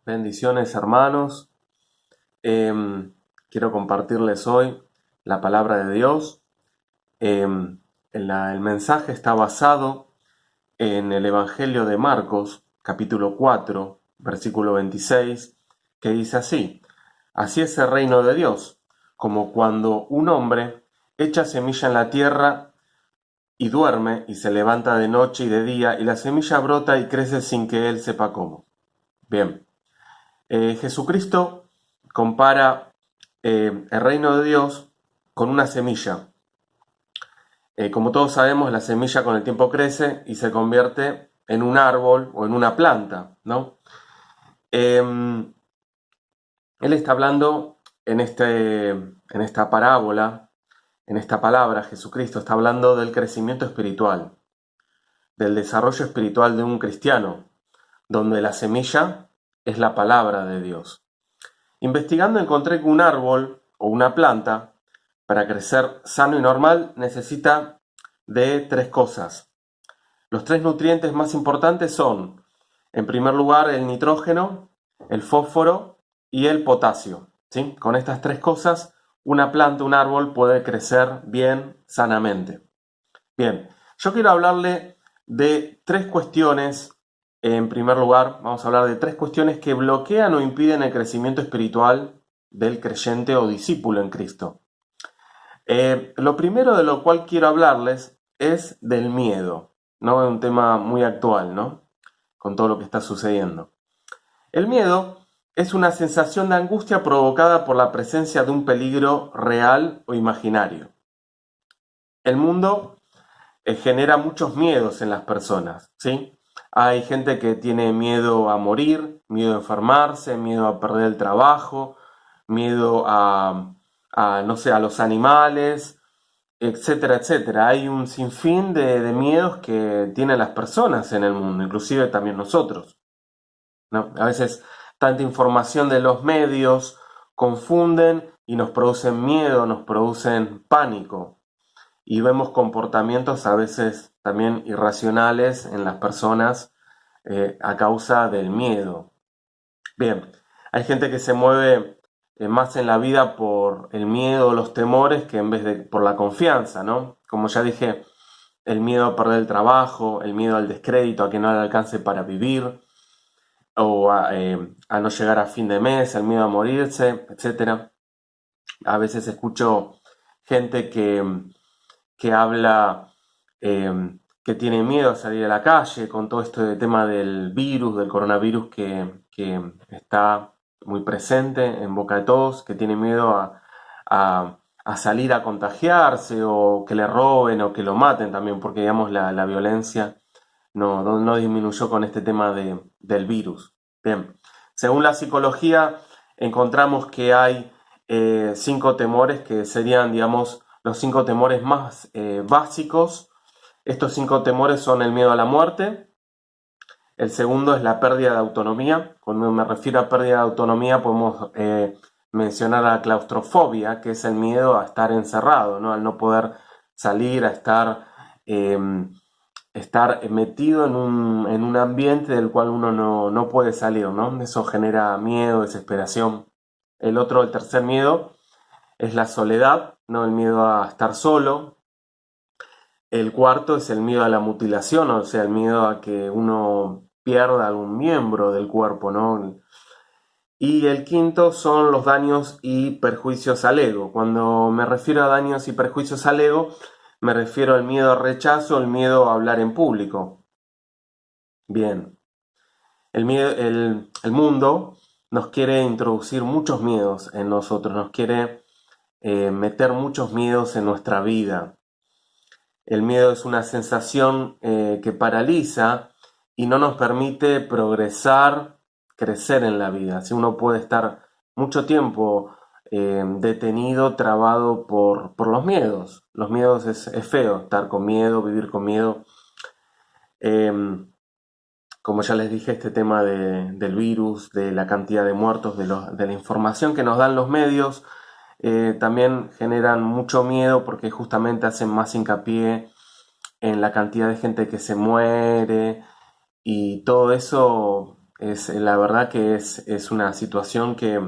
Bendiciones, hermanos. Quiero compartirles hoy la palabra de Dios. El mensaje está basado en el Evangelio de Marcos, capítulo 4, versículo 26, que dice así: Así es el reino de Dios, como cuando un hombre echa semilla en la tierra y duerme y se levanta de noche y de día, y la semilla brota y crece sin que él sepa cómo. Bien. Jesucristo compara el reino de Dios con una semilla. Como todos sabemos, la semilla con el tiempo crece y se convierte en un árbol o en una planta, ¿no? Él está hablando en esta parábola, en esta palabra. Jesucristo está hablando del crecimiento espiritual, del desarrollo espiritual de un cristiano, donde la semilla es la palabra de Dios. Investigando encontré que un árbol o una planta, para crecer sano y normal, necesita de 3 cosas. Los 3 nutrientes más importantes son, en primer lugar, el nitrógeno, el fósforo y el potasio, ¿sí? Con estas 3 cosas, una planta, un árbol puede crecer bien, sanamente. Bien, yo quiero hablarle de 3 cuestiones. En primer lugar, vamos a hablar de 3 cuestiones que bloquean o impiden el crecimiento espiritual del creyente o discípulo en Cristo. Lo primero de lo cual quiero hablarles es del miedo, ¿no? Es un tema muy actual, ¿no? Con todo lo que está sucediendo. El miedo es una sensación de angustia provocada por la presencia de un peligro real o imaginario. El mundo genera muchos miedos en las personas, ¿sí? Hay gente que tiene miedo a morir, miedo a enfermarse, miedo a perder el trabajo, miedo no sé, a los animales, etcétera, etcétera. Hay un sinfín de miedos que tienen las personas en el mundo, inclusive también nosotros, ¿no? A veces tanta información de los medios confunden y nos producen miedo, nos producen pánico. Y vemos comportamientos a veces también irracionales en las personas a causa del miedo. Bien, hay gente que se mueve más en la vida por el miedo o los temores que en vez de por la confianza, ¿no? Como ya dije, el miedo a perder el trabajo, el miedo al descrédito, a que no le alcance para vivir, o a no llegar a fin de mes, el miedo a morirse, etc. A veces escucho gente que habla, que tiene miedo a salir a la calle con todo este tema del virus, del coronavirus que está muy presente en boca de todos, que tiene miedo a salir a contagiarse o que le roben o que lo maten también, porque digamos la violencia no disminuyó con este tema del virus. Bien, según la psicología encontramos que hay 5 temores que serían, digamos, los 5 temores más básicos. Estos 5 temores son el miedo a la muerte. El segundo es la pérdida de autonomía. Cuando me refiero a pérdida de autonomía podemos mencionar la claustrofobia, que es el miedo a estar encerrado, ¿no? Al no poder salir, a estar metido en un ambiente del cual uno no puede salir, ¿no? Eso genera miedo, desesperación. El tercer miedo es la soledad, ¿no? El miedo a estar solo. El cuarto es el miedo a la mutilación, o sea, el miedo a que uno pierda algún miembro del cuerpo, ¿no? Y el quinto son los daños y perjuicios al ego. Cuando me refiero a daños y perjuicios al ego, me refiero al miedo al rechazo, el miedo a hablar en público. Bien, el mundo nos quiere introducir muchos miedos en nosotros, nos quiere meter muchos miedos en nuestra vida. El miedo es una sensación que paraliza y no nos permite progresar, crecer en la vida. Si uno puede estar mucho tiempo detenido, trabado por los miedos. Los miedos es feo, estar con miedo, vivir con miedo. Como ya les dije, este tema del virus, de la cantidad de muertos, de la información que nos dan los medios, también generan mucho miedo porque justamente hacen más hincapié en la cantidad de gente que se muere y todo eso La verdad que es una situación que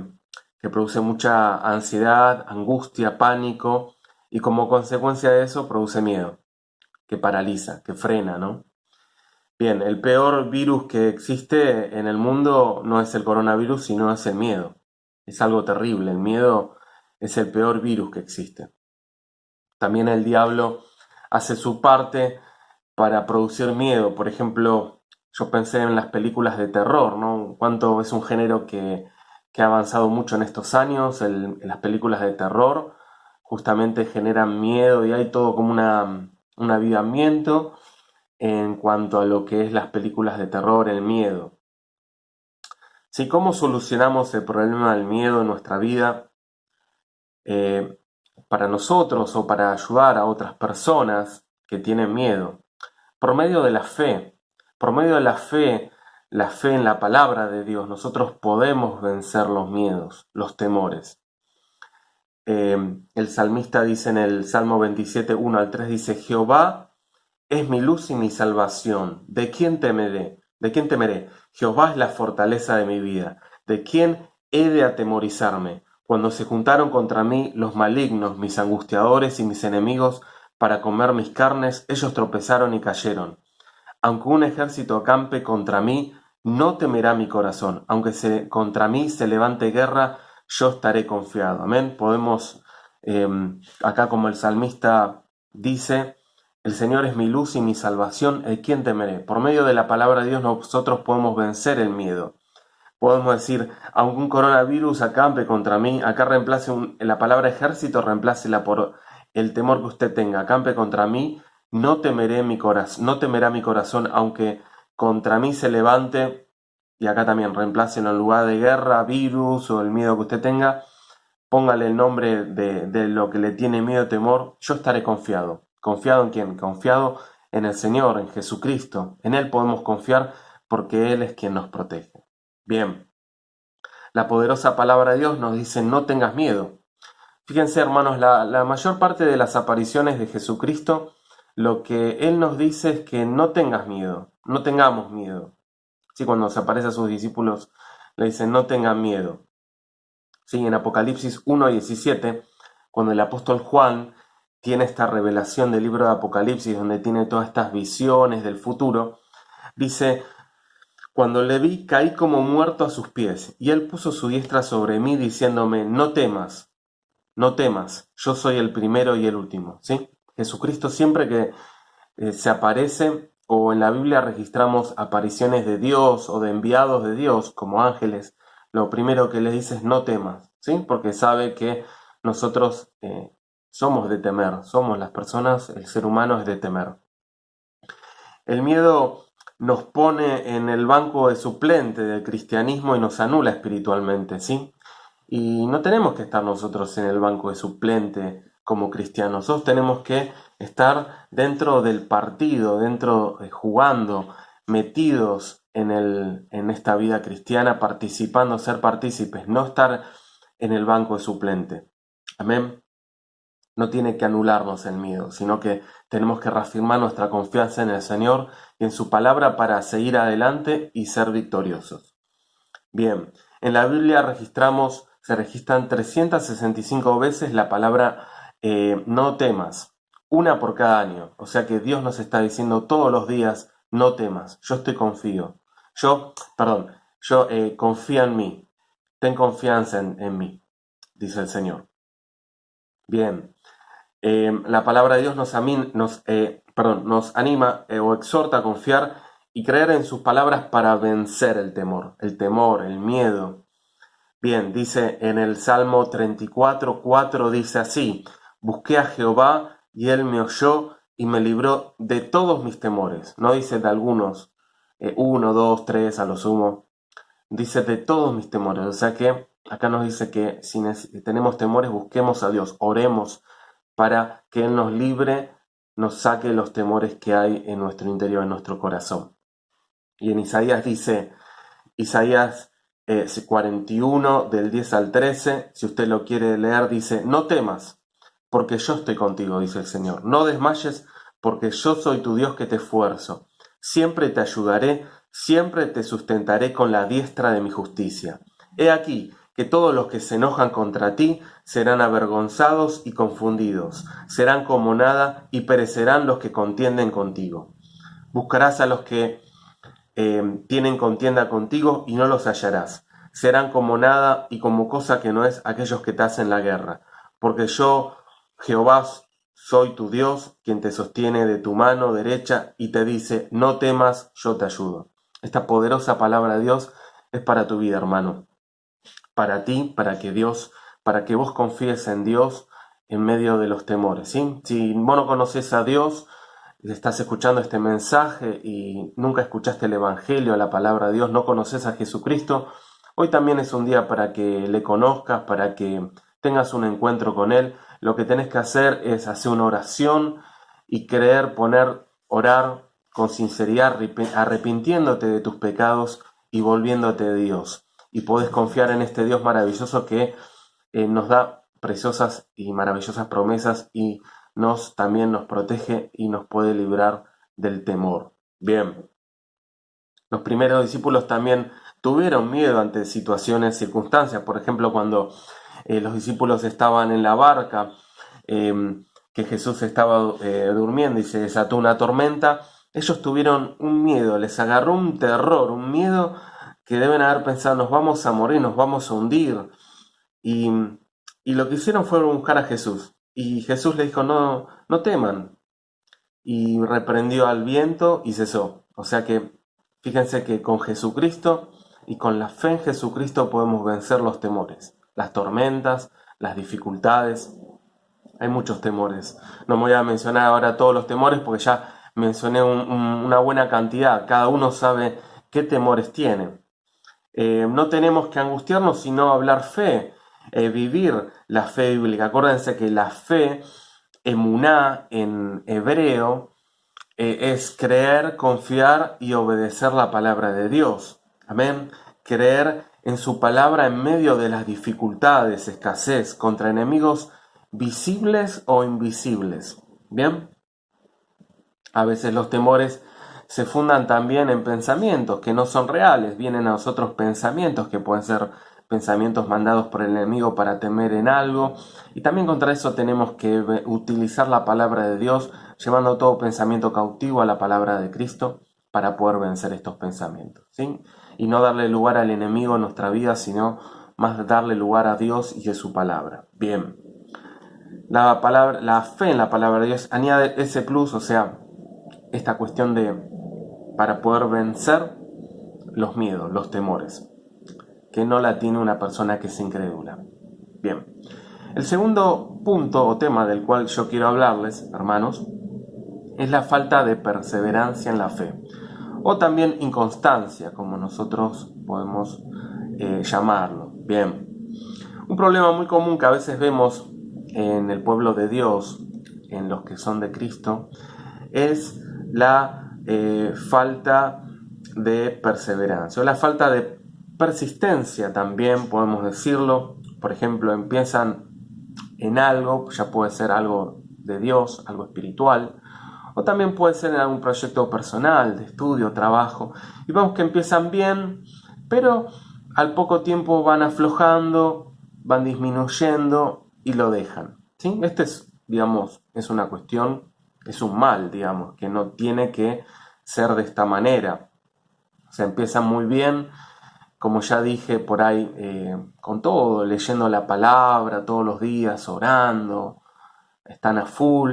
produce mucha ansiedad, angustia, pánico y como consecuencia de eso produce miedo, que paraliza, que frena, ¿no? Bien, el peor virus que existe en el mundo no es el coronavirus, sino es el miedo. Es algo terrible, el miedo es el peor virus que existe. También el diablo hace su parte para producir miedo. Por ejemplo, yo pensé en las películas de terror, ¿no? Cuánto es un género que ha avanzado mucho en estos años. Las películas de terror justamente generan miedo y hay todo como un avivamiento en cuanto a lo que es las películas de terror, el miedo. Si cómo solucionamos el problema del miedo en nuestra vida, eh, para nosotros o para ayudar a otras personas que tienen miedo, por medio de la fe, por medio de la fe en la palabra de Dios, nosotros podemos vencer los miedos, los temores. El salmista dice en el Salmo 27, 1 al 3, dice, Jehová es mi luz y mi salvación. ¿De quién temeré? ¿De quién temeré? Jehová es la fortaleza de mi vida. ¿De quién he de atemorizarme? Cuando se juntaron contra mí los malignos, mis angustiadores y mis enemigos, para comer mis carnes, ellos tropezaron y cayeron. Aunque un ejército acampe contra mí, no temerá mi corazón. Aunque contra mí se levante guerra, yo estaré confiado. Amén. Podemos, acá como el salmista dice, el Señor es mi luz y mi salvación, ¿de quién temeré? Por medio de la palabra de Dios nosotros podemos vencer el miedo. Podemos decir, aunque un coronavirus acampe contra mí, acá reemplace la palabra ejército, reemplácela por el temor que usted tenga. Acampe contra mí, no temeré no temerá mi corazón, aunque contra mí se levante, y acá también reemplácelo en lugar de guerra, virus o el miedo que usted tenga, póngale el nombre de lo que le tiene miedo, temor, yo estaré confiado. ¿Confiado en quién? Confiado en el Señor, en Jesucristo. En Él podemos confiar porque Él es quien nos protege. Bien, la poderosa palabra de Dios nos dice no tengas miedo. Fíjense hermanos, la mayor parte de las apariciones de Jesucristo, lo que Él nos dice es que no tengas miedo, no tengamos miedo. Sí, cuando se aparece a sus discípulos le dicen no tengan miedo. Sí, en Apocalipsis 1:17, cuando el apóstol Juan tiene esta revelación del libro de Apocalipsis, donde tiene todas estas visiones del futuro, dice, cuando le vi, caí como muerto a sus pies, y él puso su diestra sobre mí, diciéndome, no temas, no temas, yo soy el primero y el último. ¿Sí? Jesucristo siempre que se aparece, o en la Biblia registramos apariciones de Dios o de enviados de Dios como ángeles, lo primero que les dice es no temas, ¿sí? Porque sabe que nosotros somos de temer, somos las personas, el ser humano es de temer. El miedo nos pone en el banco de suplente del cristianismo y nos anula espiritualmente, ¿sí? Y no tenemos que estar nosotros en el banco de suplente como cristianos, nosotros tenemos que estar dentro del partido, jugando, metidos en esta vida cristiana, participando, ser partícipes, no estar en el banco de suplente. Amén. No tiene que anularnos el miedo, sino que tenemos que reafirmar nuestra confianza en el Señor y en su palabra para seguir adelante y ser victoriosos. Bien, en la Biblia se registran 365 veces la palabra no temas, una por cada año. O sea que Dios nos está diciendo todos los días, no temas, yo confía en mí, ten confianza en mí, dice el Señor. Bien, la palabra de Dios nos anima o exhorta a confiar y creer en sus palabras para vencer el temor, el miedo. Bien, dice en el Salmo 34:4, dice así, busqué a Jehová y él me oyó y me libró de todos mis temores. No dice de algunos, 1, 2, 3 a lo sumo, dice de todos mis temores. O sea que acá nos dice que si tenemos temores, busquemos a Dios, oremos para que Él nos libre, nos saque los temores que hay en nuestro interior, en nuestro corazón. Y en Isaías dice, Isaías 41 del 10 al 13, si usted lo quiere leer, dice, no temas, porque yo estoy contigo, dice el Señor. No desmayes, porque yo soy tu Dios que te esfuerzo. Siempre te ayudaré, Siempre te sustentaré con la diestra de mi justicia. He aquí que todos los que se enojan contra ti serán avergonzados y confundidos, serán como nada y perecerán los que contienden contigo. Buscarás a los que tienen contienda contigo y no los hallarás. Serán como nada y como cosa que no es aquellos que te hacen la guerra. Porque yo, Jehová, soy tu Dios, quien te sostiene de tu mano derecha y te dice, no temas, yo te ayudo. Esta poderosa palabra de Dios es para tu vida, hermano. Para ti, para que vos confíes en Dios en medio de los temores, ¿sí? Si vos no conoces a Dios, estás escuchando este mensaje y nunca escuchaste el Evangelio, la palabra de Dios, no conoces a Jesucristo, hoy también es un día para que le conozcas, para que tengas un encuentro con Él. Lo que tenés que hacer es hacer una oración y orar con sinceridad, arrepintiéndote de tus pecados y volviéndote de Dios. Y podés confiar en este Dios maravilloso que nos da preciosas y maravillosas promesas y también nos protege y nos puede librar del temor. Bien, los primeros discípulos también tuvieron miedo ante situaciones, circunstancias. Por ejemplo, cuando los discípulos estaban en la barca, que Jesús estaba durmiendo y se desató una tormenta, ellos tuvieron un miedo, les agarró un terror, un miedo que deben haber pensado, nos vamos a morir, nos vamos a hundir. Y, y lo que hicieron fue buscar a Jesús. Y Jesús les dijo, no, no teman. Y reprendió al viento y cesó. O sea que fíjense que con Jesucristo y con la fe en Jesucristo podemos vencer los temores, las tormentas, las dificultades. Hay muchos temores. No me voy a mencionar ahora todos los temores porque ya mencioné una buena cantidad. Cada uno sabe qué temores tiene. No tenemos que angustiarnos, sino hablar fe, vivir la fe bíblica. Acuérdense que la fe, emuná en hebreo, es creer, confiar y obedecer la palabra de Dios. Amén. Creer en su palabra en medio de las dificultades, escasez, contra enemigos visibles o invisibles. Bien. A veces los temores se fundan también en pensamientos que no son reales. Vienen a nosotros pensamientos que pueden ser pensamientos mandados por el enemigo para temer en algo. Y también contra eso tenemos que utilizar la palabra de Dios, llevando todo pensamiento cautivo a la palabra de Cristo para poder vencer estos pensamientos, ¿sí? Y no darle lugar al enemigo en nuestra vida, sino más darle lugar a Dios y a su palabra. Bien. La fe en la palabra de Dios añade ese plus, o sea, esta cuestión para poder vencer los miedos, los temores, que no la tiene una persona que es incrédula. Bien, el segundo punto o tema del cual yo quiero hablarles, hermanos, es la falta de perseverancia en la fe, o también inconstancia, como nosotros podemos llamarlo. Bien, un problema muy común que a veces vemos en el pueblo de Dios, en los que son de Cristo, es la falta de perseverancia o la falta de persistencia también podemos decirlo. Por ejemplo, empiezan en algo, ya puede ser algo de Dios, algo espiritual, o también puede ser en algún proyecto personal, de estudio, trabajo, y vemos que empiezan bien, pero al poco tiempo van aflojando, van disminuyendo y lo dejan, ¿sí? Este es, digamos, es una cuestión, es un mal, digamos, que no tiene que ser de esta manera. Se empieza muy bien, como ya dije por ahí, con todo, leyendo la palabra todos los días, orando, están a full,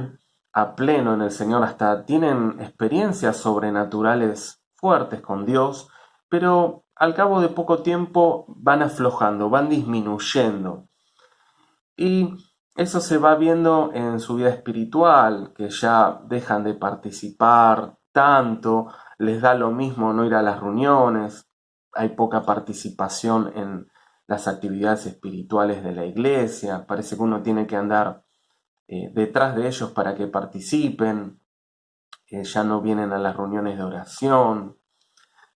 a pleno en el Señor, hasta tienen experiencias sobrenaturales fuertes con Dios, pero al cabo de poco tiempo van aflojando, van disminuyendo. Y eso se va viendo en su vida espiritual, que ya dejan de participar tanto, les da lo mismo no ir a las reuniones, hay poca participación en las actividades espirituales de la iglesia, parece que uno tiene que andar detrás de ellos para que participen, ya no vienen a las reuniones de oración,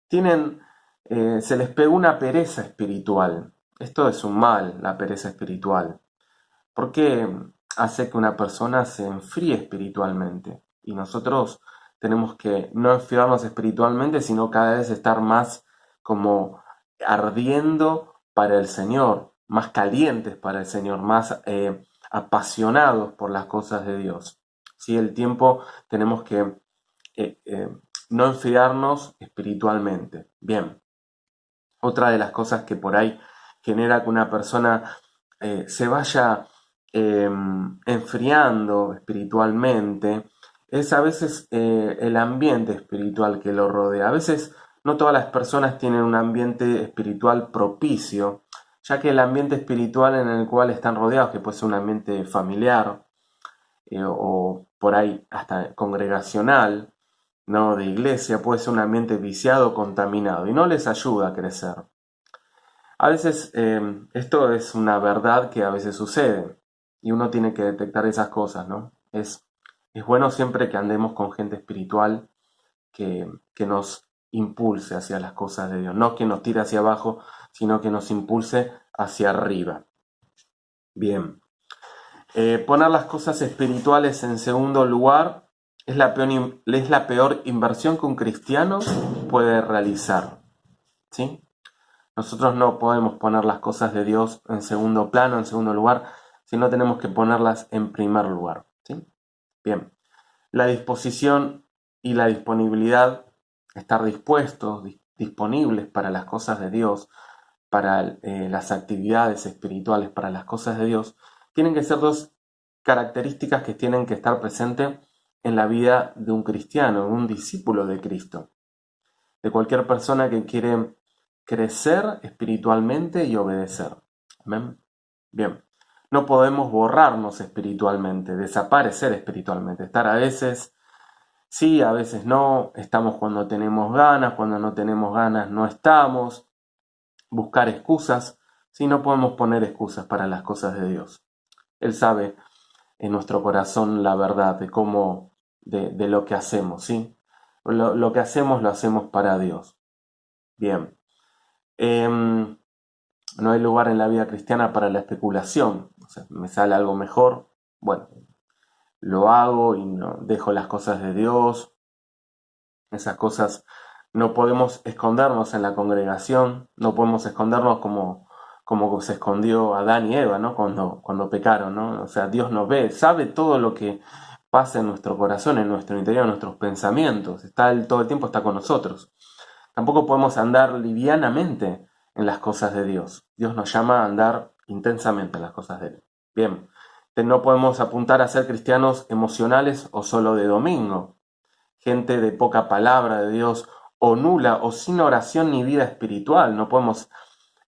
se les pegó una pereza espiritual. Esto es un mal, la pereza espiritual, porque hace que una persona se enfríe espiritualmente. Y nosotros tenemos que no enfriarnos espiritualmente, sino cada vez estar más como ardiendo para el Señor, más calientes para el Señor, más apasionados por las cosas de Dios. ¿Sí? El tiempo tenemos que no enfriarnos espiritualmente. Bien, otra de las cosas que por ahí genera que una persona se vaya enfriando espiritualmente es a veces el ambiente espiritual que lo rodea. A veces no todas las personas tienen un ambiente espiritual propicio, ya que el ambiente espiritual en el cual están rodeados, que puede ser un ambiente familiar o por ahí hasta congregacional, ¿no? De iglesia, puede ser un ambiente viciado, contaminado, y no les ayuda a crecer. A veces esto es una verdad que a veces sucede, y uno tiene que detectar esas cosas, ¿no? Es bueno siempre que andemos con gente espiritual que nos impulse hacia las cosas de Dios, no que nos tire hacia abajo, sino que nos impulse hacia arriba. Bien. Poner las cosas espirituales en segundo lugar es la peor inversión que un cristiano puede realizar. ¿Sí? Nosotros no podemos poner las cosas de Dios en segundo plano, en segundo lugar, sino tenemos que ponerlas en primer lugar. ¿Sí? Bien. La disposición y la disponibilidad, estar dispuestos, disponibles para las cosas de Dios, para las actividades espirituales, para las cosas de Dios, tienen que ser dos características que tienen que estar presentes en la vida de un cristiano, un discípulo de Cristo, de cualquier persona que quiere crecer espiritualmente y obedecer. ¿Amén? Bien, no podemos borrarnos espiritualmente, desaparecer espiritualmente, estar a veces sí, a veces no, estamos cuando tenemos ganas, cuando no tenemos ganas no estamos, buscar excusas, si no podemos poner excusas para las cosas de Dios. Él sabe en nuestro corazón la verdad de cómo, de lo que hacemos, ¿sí? Lo que hacemos lo hacemos para Dios. Bien. No hay lugar en la vida cristiana para la especulación. O sea, me sale algo mejor, bueno, lo hago y no dejo las cosas de Dios. Esas cosas no podemos escondernos en la congregación, no podemos escondernos como se escondió Adán y Eva, ¿no? Cuando pecaron, ¿no? O sea, Dios nos ve, sabe todo lo que pasa en nuestro corazón, en nuestro interior, en nuestros pensamientos. Él todo el tiempo está con nosotros. Tampoco podemos andar livianamente en las cosas de Dios. Dios nos llama a andar intensamente en las cosas de Él. Bien, no podemos apuntar a ser cristianos emocionales o solo de domingo, gente de poca palabra de Dios o nula o sin oración ni vida espiritual. No podemos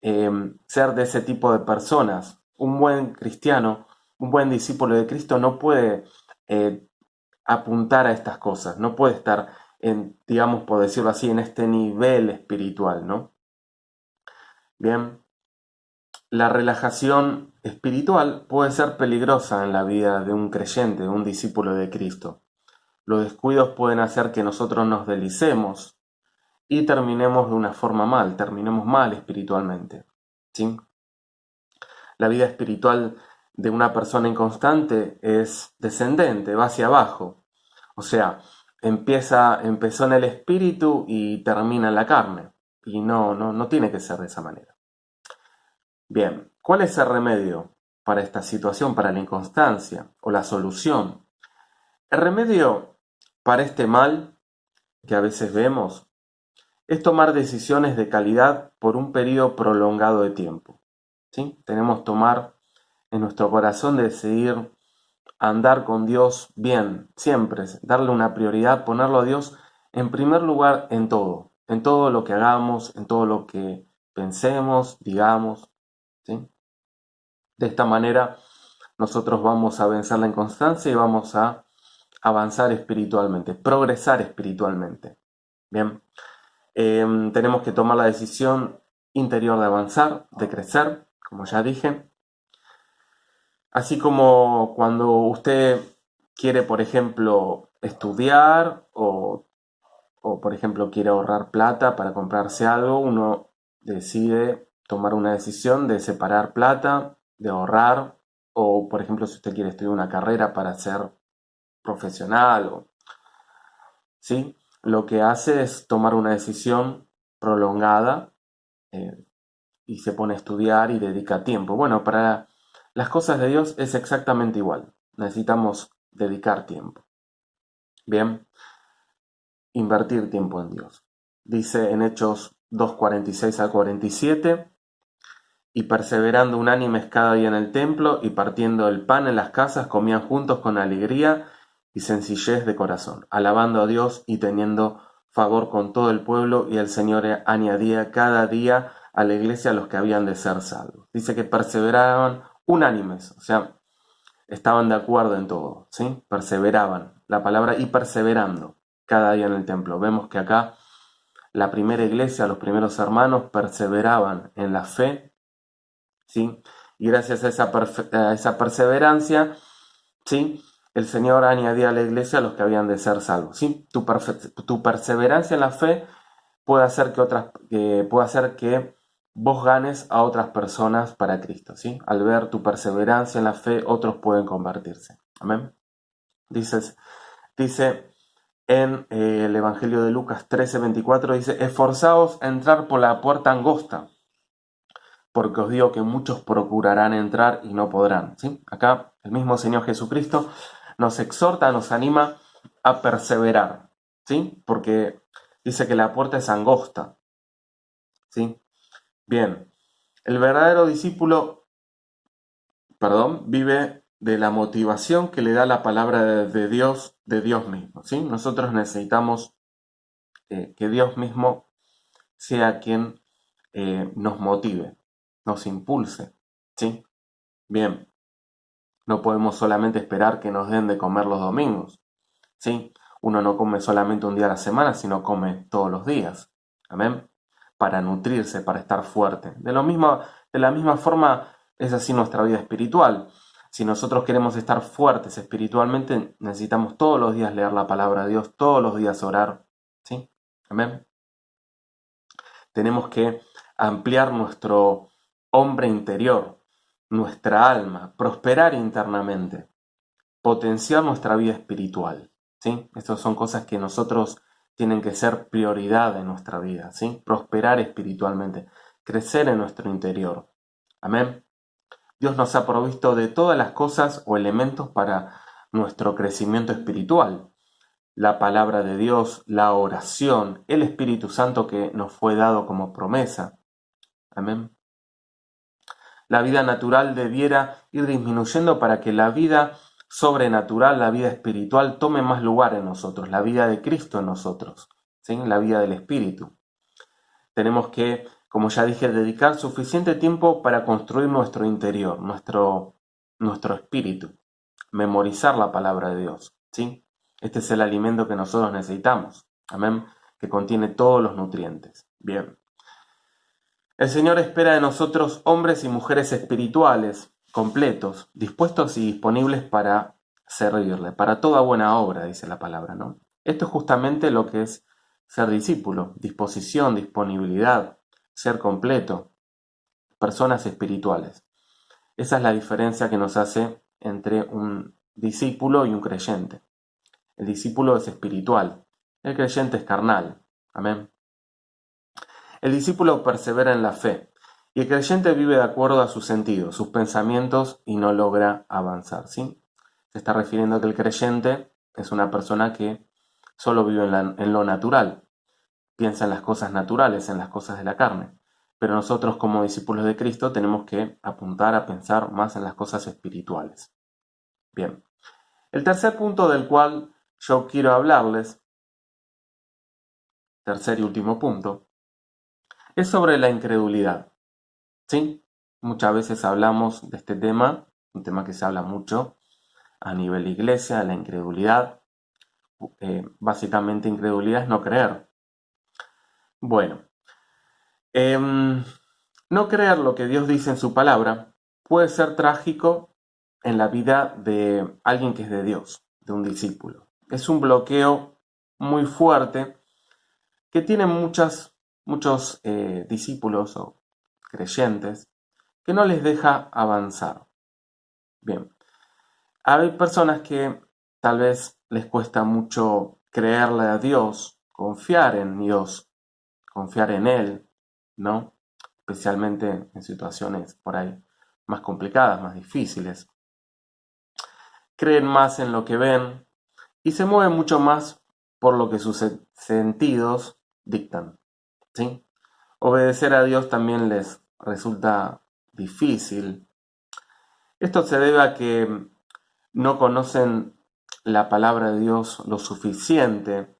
ser de ese tipo de personas. Un buen cristiano, un buen discípulo de Cristo no puede apuntar a estas cosas, no puede estar en, digamos, por decirlo así, en este nivel espiritual, ¿no? Bien, la relajación espiritual puede ser peligrosa en la vida de un creyente, de un discípulo de Cristo. Los descuidos pueden hacer que nosotros nos deslicemos y terminemos de una forma mal, terminemos mal espiritualmente, ¿sí? La vida espiritual de una persona inconstante es descendente, va hacia abajo. O sea, empezó en el espíritu y termina en la carne. Y no tiene que ser de esa manera. Bien, ¿cuál es el remedio para esta situación, para la inconstancia o la solución? El remedio para este mal que a veces vemos es tomar decisiones de calidad por un periodo prolongado de tiempo. ¿Sí? Tenemos que tomar en nuestro corazón de decidir andar con Dios bien, siempre, darle una prioridad, ponerlo a Dios en primer lugar en todo lo que hagamos, en todo lo que pensemos, digamos. ¿Sí? De esta manera nosotros vamos a vencer la inconstancia y vamos a avanzar espiritualmente, progresar espiritualmente. Bien, tenemos que tomar la decisión interior de avanzar, de crecer, como ya dije. Así como cuando usted quiere, por ejemplo, estudiar o, por ejemplo, quiere ahorrar plata para comprarse algo, uno decide tomar una decisión de separar plata, de ahorrar, o, por ejemplo, si usted quiere estudiar una carrera para ser profesional ¿sí? Lo que hace es tomar una decisión prolongada eh, y se pone a estudiar y dedica tiempo. Bueno, para las cosas de Dios es exactamente igual. Necesitamos dedicar tiempo. Bien, invertir tiempo en Dios. Dice en Hechos 2:46 al 47, y perseverando unánimes cada día en el templo y partiendo el pan en las casas, comían juntos con alegría y sencillez de corazón, alabando a Dios y teniendo favor con todo el pueblo, y el Señor añadía cada día a la iglesia a los que habían de ser salvos. Dice que perseveraban unánimes, o sea, estaban de acuerdo en todo, ¿sí? Perseveraban, la palabra y perseverando cada día en el templo. Vemos que acá la primera iglesia, los primeros hermanos perseveraban en la fe, ¿sí? Y gracias a esa perseverancia, ¿sí? El Señor añadía a la iglesia a los que habían de ser salvos, ¿sí? Tu perseverancia en la fe puede hacer puede hacer que vos ganes a otras personas para Cristo, ¿sí? Al ver tu perseverancia en la fe, otros pueden convertirse. Amén. Dice en el Evangelio de Lucas 13:24, dice, esforzaos a entrar por la puerta angosta, porque os digo que muchos procurarán entrar y no podrán, ¿sí? Acá el mismo Señor Jesucristo nos exhorta, nos anima a perseverar, ¿sí? Porque dice que la puerta es angosta, ¿sí? Bien, el verdadero discípulo, vive de la motivación que le da la palabra de Dios mismo, ¿sí? Nosotros necesitamos que Dios mismo sea quien nos motive, nos impulse, ¿sí? Bien, no podemos solamente esperar que nos den de comer los domingos, ¿sí? Uno no come solamente un día a la semana, sino come todos los días, ¿amén? Para nutrirse, para estar fuerte. De la misma forma es así nuestra vida espiritual. Si nosotros queremos estar fuertes espiritualmente, necesitamos todos los días leer la palabra de Dios, todos los días orar, ¿sí? Amén. Tenemos que ampliar nuestro hombre interior, nuestra alma, prosperar internamente, potenciar nuestra vida espiritual, ¿sí? Estas son cosas que nosotros tienen que ser prioridad en nuestra vida, ¿sí? Prosperar espiritualmente, crecer en nuestro interior. Amén. Dios nos ha provisto de todas las cosas o elementos para nuestro crecimiento espiritual. La palabra de Dios, la oración, el Espíritu Santo que nos fue dado como promesa. Amén. La vida natural debiera ir disminuyendo para que la vida sobrenatural, la vida espiritual, tome más lugar en nosotros, la vida de Cristo en nosotros, ¿sí? La vida del Espíritu. Tenemos que, como ya dije, dedicar suficiente tiempo para construir nuestro interior, nuestro espíritu, memorizar la palabra de Dios, ¿sí? Este es el alimento que nosotros necesitamos, amén, que contiene todos los nutrientes. Bien. El Señor espera de nosotros hombres y mujeres espirituales, completos, dispuestos y disponibles para servirle, para toda buena obra, dice la palabra, ¿no? Esto es justamente lo que es ser discípulo, disposición, disponibilidad, ser completo, personas espirituales. Esa es la diferencia que nos hace entre un discípulo y un creyente. El discípulo es espiritual, el creyente es carnal. Amén. El discípulo persevera en la fe y el creyente vive de acuerdo a sus sentidos, sus pensamientos y no logra avanzar, ¿sí? Se está refiriendo a que el creyente es una persona que solo vive en lo natural, piensa en las cosas naturales, en las cosas de la carne. Pero nosotros como discípulos de Cristo tenemos que apuntar a pensar más en las cosas espirituales. Bien, el tercer punto del cual yo quiero hablarles, tercer y último punto, es sobre la incredulidad. ¿Sí? Muchas veces hablamos de este tema, un tema que se habla mucho a nivel de iglesia, la incredulidad. Básicamente incredulidad es no creer. Bueno, no creer lo que Dios dice en su palabra puede ser trágico en la vida de alguien que es de Dios, de un discípulo. Es un bloqueo muy fuerte que tienen muchos discípulos o creyentes que no les deja avanzar. Bien, hay personas que tal vez les cuesta mucho creerle a Dios, confiar en Dios, confiar en Él, ¿no? Especialmente en situaciones por ahí más complicadas, más difíciles. Creen más en lo que ven y se mueven mucho más por lo que sus sentidos dictan, ¿sí? Obedecer a Dios también les resulta difícil. Esto se debe a que no conocen la palabra de Dios lo suficiente.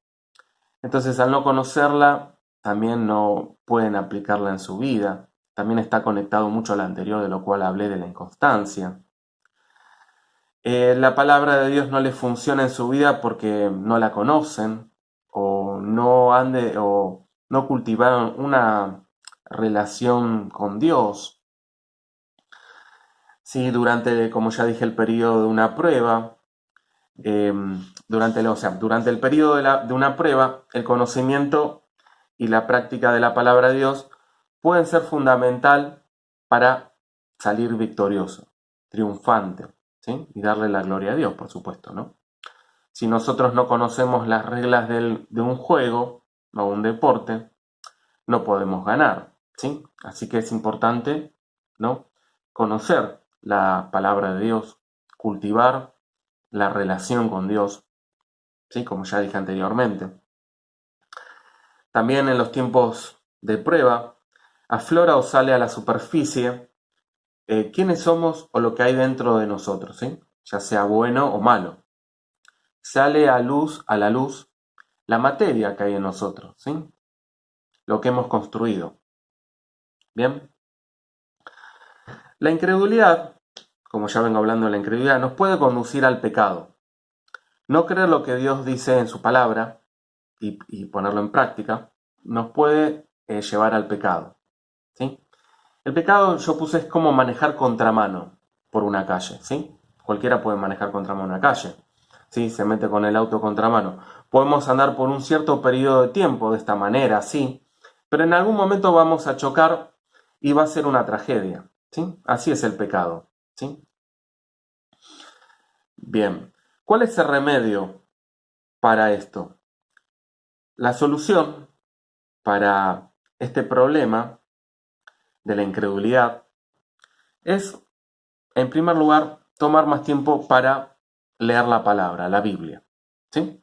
Entonces, al no conocerla, también no pueden aplicarla en su vida. También está conectado mucho a lo anterior, de lo cual hablé de la inconstancia. La palabra de Dios no les funciona en su vida porque no la conocen o no cultivaron una relación con Dios. Sí, durante, como ya dije, el periodo de una prueba, durante el periodo de una prueba, el conocimiento y la práctica de la palabra de Dios pueden ser fundamental para salir victorioso, triunfante, ¿sí? Y darle la gloria a Dios, por supuesto, ¿no? Si nosotros no conocemos las reglas de un juego o un deporte, no podemos ganar, ¿sí? Así que es importante, ¿no? Conocer la palabra de Dios, cultivar la relación con Dios, ¿sí? Como ya dije anteriormente. También en los tiempos de prueba, aflora o sale a la superficie quiénes somos o lo que hay dentro de nosotros, ¿sí? Ya sea bueno o malo. Sale a la luz, la materia que hay en nosotros, ¿sí? Lo que hemos construido. Bien. La incredulidad, como ya vengo hablando de la incredulidad, nos puede conducir al pecado. No creer lo que Dios dice en su palabra y ponerlo en práctica nos puede llevar al pecado, ¿sí? El pecado, yo puse, es como manejar contramano por una calle, ¿sí? Cualquiera puede manejar contramano una calle, ¿sí? Se mete con el auto contramano. Podemos andar por un cierto periodo de tiempo de esta manera, sí, pero en algún momento vamos a chocar y va a ser una tragedia, ¿sí? Así es el pecado, ¿sí? Bien, ¿cuál es el remedio para esto? La solución para este problema de la incredulidad es, en primer lugar, tomar más tiempo para leer la palabra, la Biblia, ¿sí?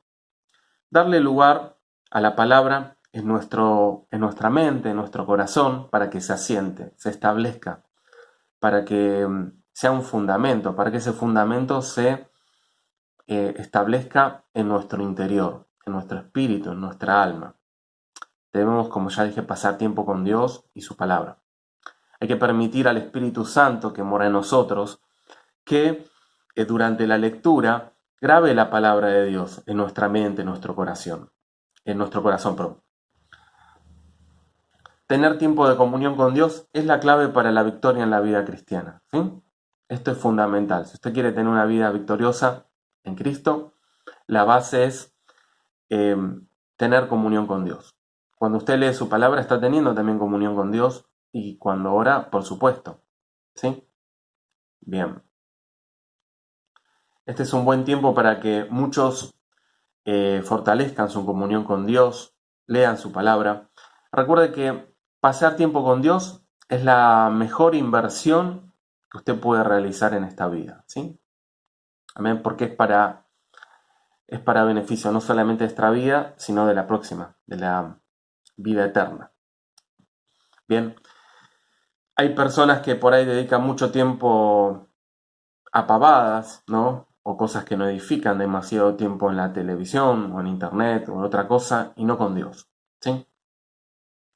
Darle lugar a la palabra en nuestra mente, en nuestro corazón, para que se asiente, se establezca, para que sea un fundamento, para que ese fundamento se establezca en nuestro interior, en nuestro espíritu, en nuestra alma. Debemos, como ya dije, pasar tiempo con Dios y su palabra. Hay que permitir al Espíritu Santo que mora en nosotros que durante la lectura grabe la palabra de Dios en nuestra mente, en nuestro corazón, perdón. Tener tiempo de comunión con Dios es la clave para la victoria en la vida cristiana, ¿sí? Esto es fundamental. Si usted quiere tener una vida victoriosa en Cristo, la base es tener comunión con Dios. Cuando usted lee su palabra, está teniendo también comunión con Dios, y cuando ora, por supuesto, ¿sí? Bien. Este es un buen tiempo para que muchos fortalezcan su comunión con Dios, lean su palabra. Recuerde que pasar tiempo con Dios es la mejor inversión que usted puede realizar en esta vida, ¿sí? Amén, porque es para beneficio no solamente de esta vida, sino de la próxima, de la vida eterna. Bien, hay personas que por ahí dedican mucho tiempo a pavadas, ¿no? O cosas que no edifican, demasiado tiempo en la televisión o en internet o en otra cosa, y no con Dios, ¿sí?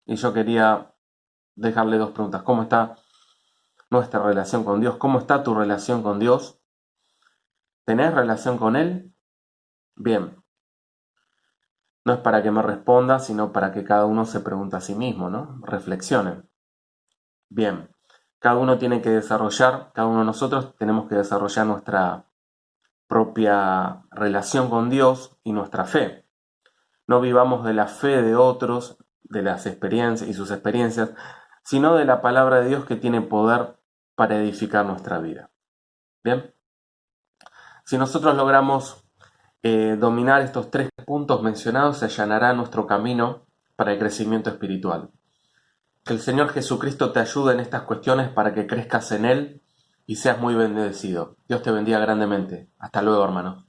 Y yo quería dejarle dos preguntas. ¿Cómo está nuestra relación con Dios? ¿Cómo está tu relación con Dios? ¿Tenés relación con Él? Bien. No es para que me responda, sino para que cada uno se pregunte a sí mismo, ¿no? Reflexionen. Bien. Cada uno cada uno de nosotros tenemos que desarrollar nuestra propia relación con Dios y nuestra fe. No vivamos de la fe de otros, de las experiencias y sus experiencias, sino de la palabra de Dios que tiene poder para edificar nuestra vida. Bien, si nosotros logramos dominar estos tres puntos mencionados se allanará nuestro camino para el crecimiento espiritual. Que el Señor Jesucristo te ayude en estas cuestiones para que crezcas en Él y seas muy bendecido. Dios te bendiga grandemente. Hasta luego, hermano.